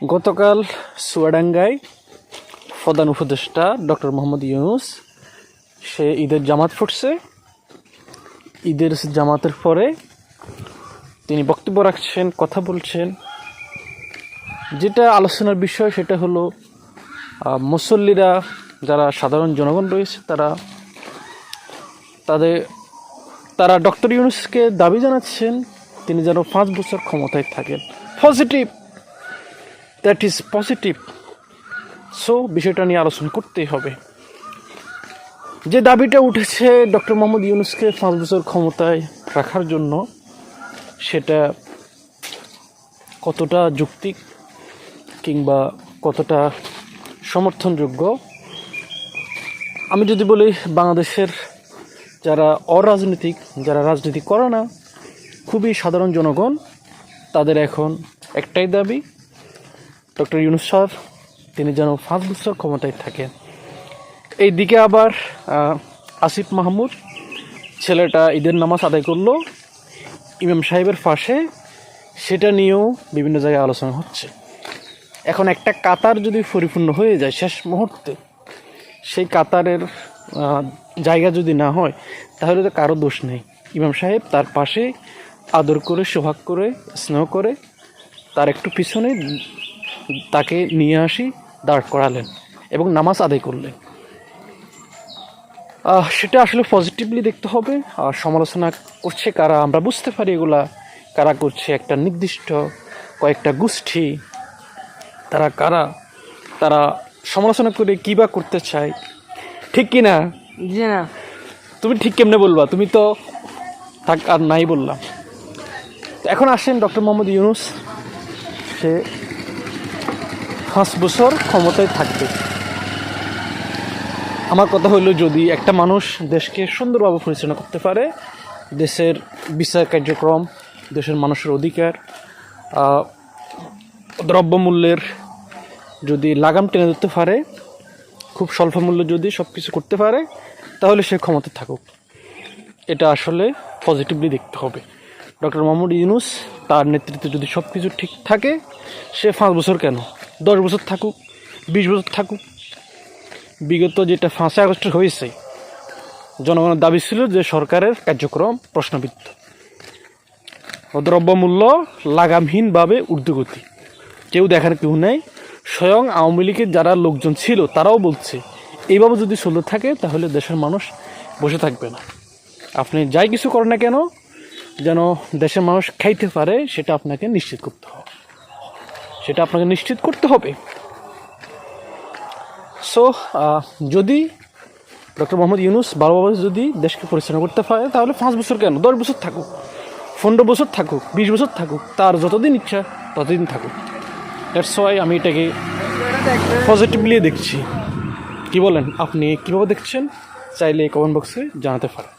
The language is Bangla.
গতকাল চুয়াডাঙ্গায় প্রধান উপদেষ্টা ডক্টর মোহাম্মদ ইউনূস সে ঈদের জামাত পড়ছে। ঈদের জামাতের পরে তিনি বক্তব্য রাখছেন, কথা বলছেন। যেটা আলোচনার বিষয় সেটা হলো মুসল্লিরা, যারা সাধারণ জনগণ রয়েছে, তারা ডক্টর ইউনূসকে দাবি জানাচ্ছেন তিনি যেন 5 বছর ক্ষমতায় থাকেন। Positive, that is positive. So বিষয়টা নিয়ে আলোচনা করতেই হবে। যে দাবিটা উঠেছে ডক্টর মোহাম্মদ ইউনূসকে 5 বছর ক্ষমতায় রাখার জন্য, সেটা কতটা যৌক্তিক কিংবা কতটা সমর্থনযোগ্য। আমি যদি বলি, বাংলাদেশের যারা অরাজনৈতিক, যারা রাজনীতি করে না, খুবই সাধারণ জনগণ, তাদের এখন একটাই দাবি, ডক্টর ইউনূস স্যার তিনি যেন 5 বছর ক্ষমতায় থাকেন। এই দিকে আবার আসিফ মাহমুদ ছেলেটা ঈদের নামাজ আদায় করলো ইমাম সাহেবের পাশে, সেটা নিয়েও বিভিন্ন জায়গায় আলোচনা হচ্ছে। এখন একটা কাতার যদি পরিপূর্ণ হয়ে যায় শেষ মুহূর্তে, সেই কাতারের জায়গা যদি না হয়, তাহলে তো কারো দোষ নেই। ইমাম সাহেব তার পাশে আদর করে, সোহাগ করে, স্নেহ করে, তার একটু পিছনে তাকে নিয়ে আসি দাঁড় করালেন এবং নামাজ আদায় করলেন। সেটা আসলে পজিটিভলি দেখতে হবে। আর সমালোচনা করছে কারা, আমরা বুঝতে পারি এগুলা কারা করছে। একটা নির্দিষ্ট কয়েকটা গোষ্ঠী, তারা কারা, তারা সমালোচনা করে কী বা করতে চায়, ঠিক কি না? জি না। তুমি ঠিক কেমনে বলবা? তুমি তো থাক আর নাই বললাম। এখন আসেন ডক্টর মোহাম্মদ ইউনূস, সে 5 বছর ক্ষমতায় থাকবে। আমার কথা হলো, যদি একটা মানুষ দেশকে সুন্দরভাবে পরিচালনা করতে পারে, দেশের বিচার কার্যক্রম, দেশের মানুষের অধিকার, দ্রব্যমূল্যের যদি লাগাম টেনে ধরতে পারে, খুব স্বল্প মূল্যে যদি সব কিছু করতে পারে, তাহলে সে ক্ষমতায় থাকুক। এটা আসলে পজিটিভলি দেখতে হবে। ডক্টর মোহাম্মদ ইউনূস তার নেতৃত্বে যদি সব কিছু ঠিক থাকে, সে 5 বছর কেন, 10 বছর থাকুক, 20 বছর থাকুক। বিগত যেটা 5 আগস্ট হয়েছে, জনগণের দাবি ছিল যে সরকারের কার্যক্রম প্রশ্নবিদ্ধ, দ্রব্যমূল্য লাগামহীনভাবে ঊর্ধ্বগতি, কেউ দেখার কেউ নেই। স্বয়ং আওয়ামী লীগের যারা লোকজন ছিল তারাও বলছে, এইভাবে যদি চলতে থাকে তাহলে দেশের মানুষ বসে থাকবে না। আপনি যাই কিছু করেন না কেন, যেন দেশের মানুষ খাইতে পারে, সেটা আপনাকে নিশ্চিত করতে হবে। সো যদি ডক্টর মোহাম্মদ ইউনূস ভালোভাবে যদি দেশকে পরিচালনা করতে পারে, তাহলে 5 বছর কেন, 10 বছর থাকুক, 15 বছর থাকুক, 20 বছর থাকুক, তার যতদিন ইচ্ছা ততদিন থাকুক। দ্যাটস ওয়াই আমি এটাকে পজিটিভলি দেখছি। কি বলেন আপনি, কীভাবে দেখছেন? চাইলে কমেন্ট বক্সে জানাতে পারেন।